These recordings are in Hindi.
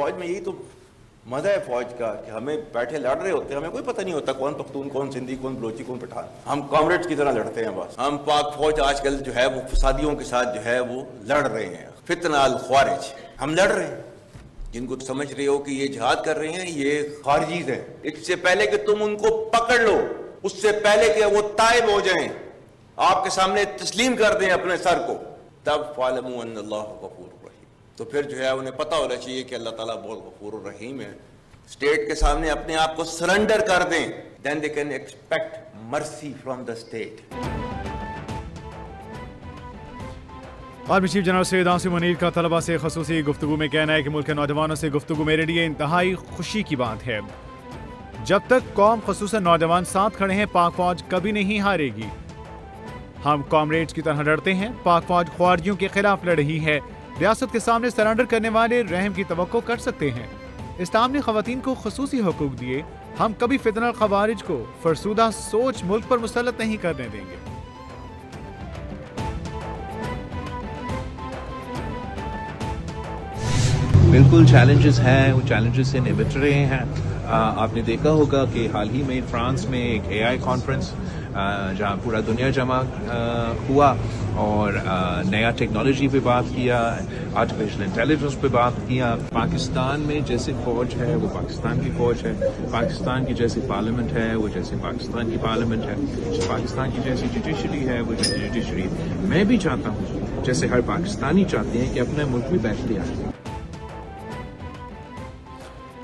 फौज में यही तो मजा है फौज का कि हमें बैठे लड़ रहे होते हैं, हमें कोई पता नहीं होता कौन पख्तून, कौन सिंधी, कौन बलोची, कौन पठान। हम कॉमरेड्स की तरह लड़ते हैं बस। हम पाक फौज आजकल जो है वो फसादियों के साथ जो है वो लड़ रहे हैं, फितना अल ख्वारिज हम लड़ रहे हैं। जिनको समझ रहे हो कि ये जिहाद कर रहे हैं ये खारजीज है, इससे पहले कि तुम उनको पकड़ लो, उससे पहले कि वो ताइब हो जाएं, आपके सामने तस्लीम कर दें अपने सर को, तब फालमू अन्नल्लाह गफूर रहीम। तो फिर जो है उन्हें पता होना चाहिए कि अल्लाह ताला बहुत गफूर रहीम है। स्टेट के सामने अपने आप को सरेंडर कर दें, then they can expect mercy from the state. Army chief general Syed Asim Munir का तलबा से खसूसी गुफ्तगू में कहना है कि मुल्क के नौजवानों से गुफ्तगू मेरे लिए इंतहाई खुशी की बात है। जब तक कौम खसूसन नौजवान साथ खड़े हैं, पाक फौज कभी नहीं हारेगी। हम कॉमरेड्स की तरह लड़ते हैं। पाक फौज ख्वारिजियों के खिलाफ लड़ रही है। रियासत के सामने सरेंडर करने वाले रहम की तवक्को कर सकते हैं। इस्लाम ने खवातीन को खसूसी हुकूक दिए। हम कभी फितना खवारिज को फरसूदा सोच मुल्क पर मुसल्लत नहीं करने देंगे। बिल्कुल चैलेंजेस हैं, वो चैलेंजेस से निपट रहे हैं। आपने देखा होगा कि हाल ही में फ्रांस में एक AI कॉन्फ्रेंस जहाँ पूरा दुनिया जमा हुआ और नया टेक्नोलॉजी पे बात किया, आर्टिफिशियल इंटेलिजेंस पे बात किया। पाकिस्तान में जैसे फौज है वो पाकिस्तान की फौज है, पाकिस्तान की जैसी पार्लियामेंट है वो जैसे पाकिस्तान की पार्लियामेंट है, पाकिस्तान की जैसी जुडिशरी है वो जैसी जुडिशरी। मैं भी चाहता हूँ जैसे हर पाकिस्तानी चाहते हैं कि अपने मुल्क में बैठते आए।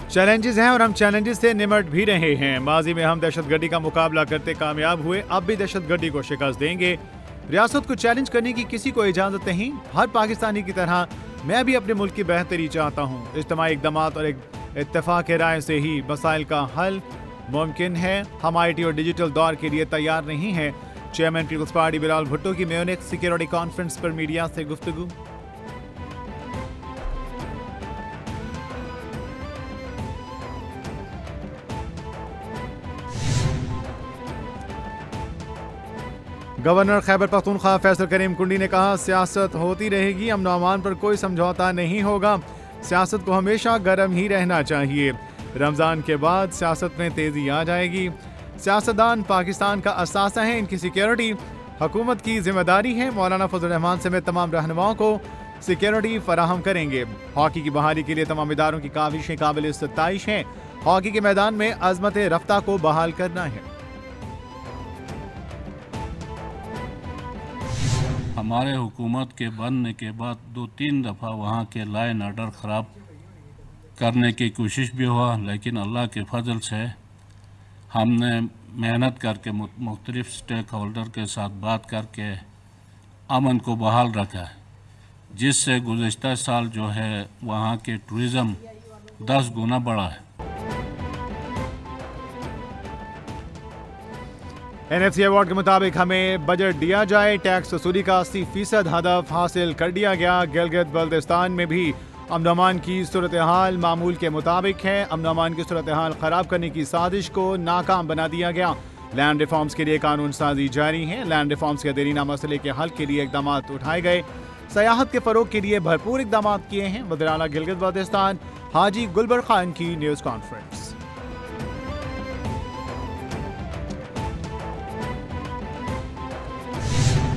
चैलेंजेस हैं और हम चैलेंजेस से निमट भी रहे हैं। माजी में हम दहशतगर्दी का मुकाबला करते कामयाब हुए, अब भी दहशतगर्दी को शिकस्त देंगे। रियासत को चैलेंज करने की किसी को इजाजत नहीं। हर पाकिस्तानी की तरह मैं भी अपने मुल्क की बेहतरी चाहता हूँ। इज्तिमाई इक़दामात और एक इत्तेफाक राय से ही मसाइल का हल मुमकिन है। हम IT और डिजिटल दौर के लिए तैयार नहीं हैं। चेयरमैन पीपल्स पार्टी बिलाल भुट्टो की म्यूनिख सिक्योरिटी कॉन्फ्रेंस पर मीडिया से गुफ्तगू। गवर्नर खैबर पख्तूनख्वा फैसल करीम कुंडी ने कहा, सियासत होती रहेगी, अमन अमान पर कोई समझौता नहीं होगा। सियासत को हमेशा गर्म ही रहना चाहिए। रमज़ान के बाद सियासत में तेज़ी आ जाएगी। सियासतदान पाकिस्तान का असासा है, इनकी सिक्योरिटी हुकूमत की जिम्मेदारी है। मौलाना फजल रहमान समेत तमाम रहनुमाओं को सिक्योरिटी फराहम करेंगे। हॉकी की बहाली के लिए तमाम इदारों की काविशें काबिल सत्ताइश हैं। हॉकी के मैदान में अजमत रफ्ता को बहाल करना है। हमारे हुकूमत के बनने के बाद 2-3 दफ़ा वहाँ के लॉ एंड ऑर्डर ख़राब करने की कोशिश भी हुआ, लेकिन अल्लाह के फजल से हमने मेहनत करके मुख्तलिफ स्टेक होल्डर के साथ बात करके अमन को बहाल रखा है, जिससे गुज़श्ता साल जो है वहाँ के टूरिज़म 10 गुना बढ़ा है। NFC अवार्ड के मुताबिक हमें बजट दिया जाए। टैक्स वसूली का 80% हदफ हासिल कर दिया गया। गिलगित बल्तिस्तान में भी अमन अमान की सूरत हाल मामूल के मुताबिक है। अमन अमान की सूरत हाल ख़राब करने की साजिश को नाकाम बना दिया गया। लैंड रिफॉर्म्स के लिए कानून साजी जारी है। लैंड रिफॉर्म्स के देरीना मसले के हल के लिए इकदाम उठाए गए। सयाहत के फ़रोग के लिए भरपूर इकदाम किए हैं। वज़ीर आला गिलगित बल्तिस्तान हाजी गुलबर खान की न्यूज़ कॉन्फ्रेंस।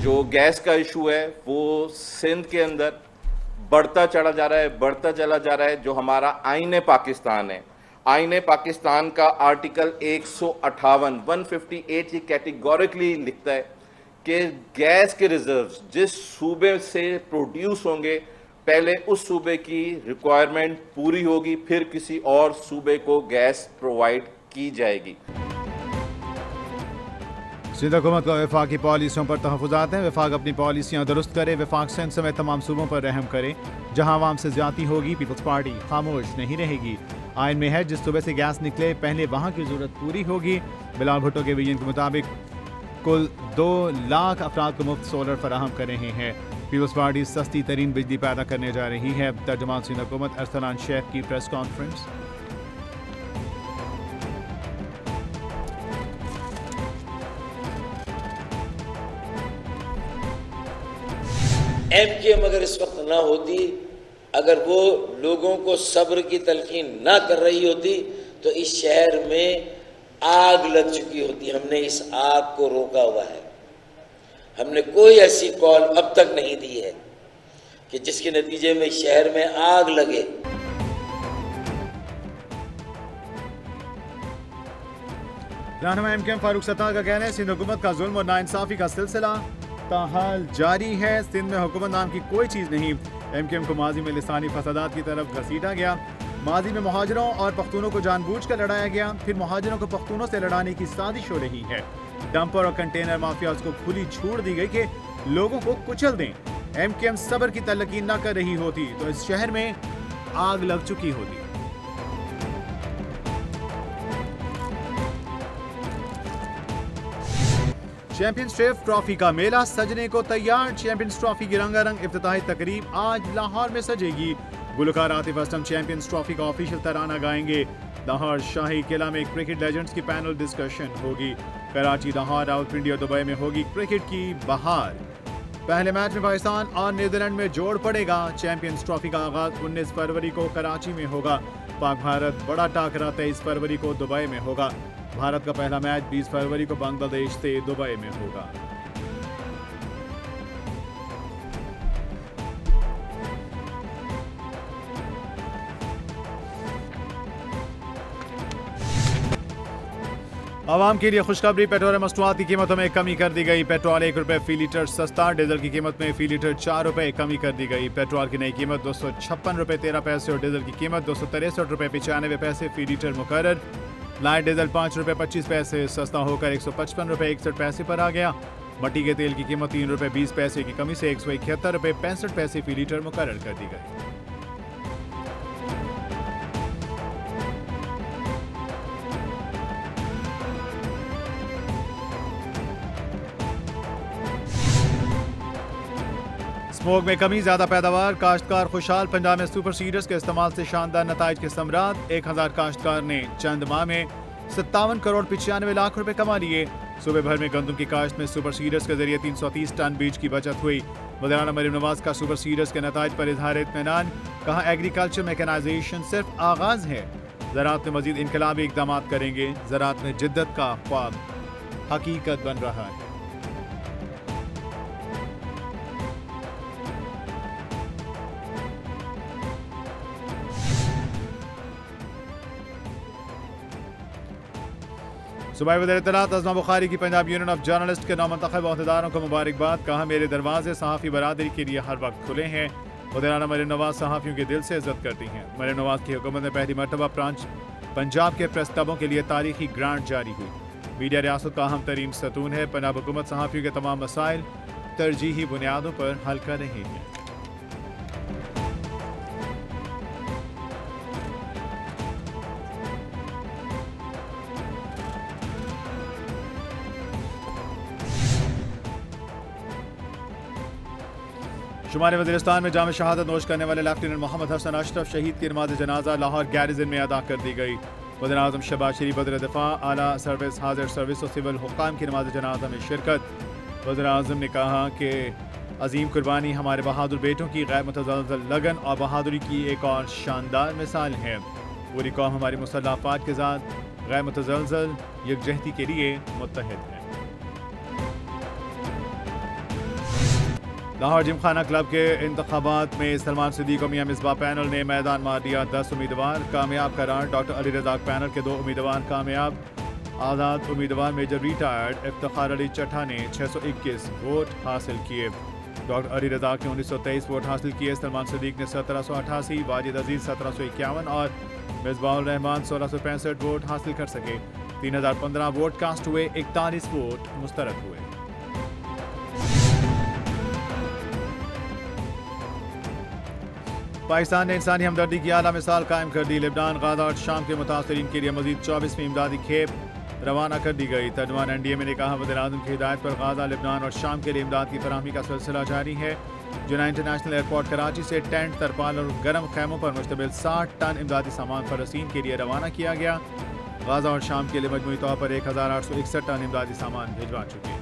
जो गैस का इशू है वो सिंध के अंदर बढ़ता चला जा रहा है, बढ़ता चला जा रहा है। जो हमारा आईन पाकिस्तान है, आईन पाकिस्तान का आर्टिकल 158 ये कैटेगोरिकली लिखता है कि गैस के रिजर्व्स जिस सूबे से प्रोड्यूस होंगे पहले उस सूबे की रिक्वायरमेंट पूरी होगी, फिर किसी और सूबे को गैस प्रोवाइड की जाएगी। सिंध हुकूमत को वफाकी पॉलिसियों पर तहफ़्फ़ुज़ात हैं। वफाक अपनी पॉलिसियाँ दुरुस्त करे। वफाक सिंध समेत तमाम सूबों पर रहम करे। जहाँ आवाम से ज्यादती होगी पीपल्स पार्टी खामोश नहीं रहेगी। आइन में है जिस सूबे से गैस निकले पहले वहाँ की जरूरत पूरी होगी। बिलाल भुट्टो के विजन के मुताबिक कुल 2 लाख अफराद को मुफ्त सोलर फराहम कर रहे हैं। पीपल्स पार्टी सस्ती तरीन बिजली पैदा करने जा रही है। तर्जुमान सिंध हुकूमत अरसलान शेख की प्रेस कॉन्फ्रेंस। MKM अगर इस वक्त ना होती, अगर वो लोगों को सब्र की तलकीन ना कर रही होती तो इस शहर में आग लग चुकी होती। हमने इस आग को रोका हुआ है। हमने कोई ऐसी कॉल अब तक नहीं दी है कि जिसके नतीजे में शहर में आग लगे। रहनुमा एमकेएम फारूक सत्तार का कहना है सिंध हुकूमत का जुल्म और नाइंसाफी का सिलसिला ताहाल जारी है। सिंध में हुकूमत नाम की कोई चीज नहीं। एमकेएम को माजी में लिसानी फसादात की तरफ घसीटा गया। माजी में मुहाजिरों और पख्तूनों को जानबूझकर लड़ाया गया, फिर मुहाजिरों को पख्तूनों से लड़ाने की साजिश हो रही है। डंपर और कंटेनर माफिया को खुली छूट दी गई कि लोगों को कुचल दें। एमकेएम सब्र की तलकीन न कर रही होती तो इस शहर में आग लग चुकी होती। चैंपियंस ट्रॉफी का मेला सजने को तैयार। चैंपियंस ट्रॉफी की रंगारंग इफ्तिताही तकरीब आज लाहौर में सजेगी। गुलकार आतिफ असलम चैंपियंस ट्रॉफी का ऑफिशियल तराना गाएंगे। लाहौर शाही किला में क्रिकेट लेजेंड्स की पैनल डिस्कशन होगी। कराची, लाहौर, रावलपिंडी और दुबई में होगी क्रिकेट की बहार। पहले मैच में पाकिस्तान और नीदरलैंड में जोड़ पड़ेगा। चैंपियंस ट्रॉफी का आगाज 19 फरवरी को कराची में होगा। पाक भारत बड़ा टाकरा 23 फरवरी को दुबई में होगा। भारत का पहला मैच 20 फरवरी को बांग्लादेश से दुबई में होगा। आवाम के लिए खुशखबरी, पेट्रोल मसनूआत की कीमतों में कमी कर दी गई। पेट्रोल 1 रुपये फी लीटर सस्ता। डीजल की कीमत में फी लीटर 4 रुपये कमी कर दी गई। पेट्रोल की नई कीमत 256 रुपये 13 पैसे और डीजल की कीमत 263 रुपये 95 पैसे फी लीटर मुकर्रर। लाइट डीजल 5 रुपये 25 पैसे सस्ता होकर 155 रुपये 61 पैसे पर आ गया। मट्टी के तेल की कीमत 3 रुपये 20 पैसे की कमी से 171 रुपये 65 पैसे फी लीटर मुकर्रर कर दी गई। स्मोक में कमी, ज्यादा पैदावार, काश्तकार खुशहाल। पंजाब में सुपर सीडर्स के इस्तेमाल से शानदार नताइज के समरात। 1000 काश्तकार ने चंद माह में 57 करोड़ 95 लाख रुपए कमा लिए। सूबे भर में गंदम की काश्त में सुपर सीडर्स के जरिए 330 टन बीज की बचत हुई। वज़ीर-ए-आला मरीम नवाज का सुपर सीडर्स के नताइज पर इजहार इत्मीनान। कहा एग्रीकल्चर मैकेनाइजेशन सिर्फ आगाज है, ज़राअत में मजीद इनकलाबी इकदाम करेंगे। ज़राअत में जिद्दत का ख्वाब हकीकत बन रहा है। सूबाई वज़ीर इत्तलात अज़मा बुखारी की पंजाब यूनियन ऑफ जर्नलिस्ट के नौमंतखब अहदेदारों को मुबारकबाद। कहा मेरे दरवाजे सहाफ़ी बरादरी के लिए हर वक्त खुले हैं। वज़ीर-ए-आला मरीम नवाज सहाफ़ियों के दिल से इज्जत करती हैं। मरीम नवाज की हुकूमत में पहली मरतबा पंजाब के प्रेस क्लबों के लिए तारीखी ग्रांट जारी हुई। मीडिया रियासत का अहम तरीन सतून है। पंजाब हुकूमत सहाफ़ियों के तमाम मसाइल तरजीही बुनियादों पर हल कर रही है। शुमारी वज़ीरिस्तान में जाम शहादत नोश करने वाले लेफ्टिनेंट मोहम्मद हसन अशरफ शहीद की नमाज जनाजा लाहौर गैरिजन में अदा कर दी गई। वज़ीर-ए-आज़म शहबाज शरीफ बदर दिफा, आला सर्विस, हाजिर सर्विस और सिविल हुक्काम की नमाज जनाजा में शिरकत। वज़ीर-ए-आज़म ने कहा कि अजीम कुर्बानी हमारे बहादुर बेटों की गैर मुतज़लज़ल लगन और बहादुरी की एक और शानदार मिसाल है। पूरी कौम हमारी मुसल्लह अफ़वाज के साथ गैर मुतज़लज़ल यकजहती के लिए मुत्तहिद है। लाहौर जिमखाना क्लब के इंतखाबात में सलमान सिद्दीक़ और मियां मिसबाह पैनल ने मैदान मार दिया। 10 उम्मीदवार कामयाब करार। डॉक्टर अली रज़ाक पैनल के 2 उम्मीदवार कामयाब। आज़ाद उम्मीदवार मेजर रिटायर्ड इफ्तिखार अली चट्टा ने 621 वोट हासिल किए। डॉक्टर अली रज़ाक ने 1923 वोट हासिल किए। सलमान सिद्दीक़ ने 1788, वाजिद अजीज़ 1751 और मिसबाहुर रहमान 1665 वोट हासिल कर सके। 3015 वोट कास्ट हुए, 41 वोट मुस्तरद हुए। पाकिस्तान ने इंसानी हमदर्दी की आला मिसाल कायम कर दी। लेबनान, गाज़ा और शाम के मुतासरीन के लिए मजीद 24वीं इमदादी खेप रवाना कर दी गई। तर्जुमान NDMA ने कहा वज़ीर-ए-आज़म की हिदायत पर गाज़ा, लेबनान और शाम के लिए इमदाद की फराहमी का सिलसिला जारी है। जुनैन इंटरनेशनल एयरपोर्ट कराची से टेंट, तरपाल और गर्म खैमों पर मुश्तमिल 60 टन इमदादी सामान फ़लस्तीन के लिए रवाना किया गया। गाज़ा और शाम के लिए मजमूई तौर पर 1861 टन इमदादी सामान भिजवा चुके हैं।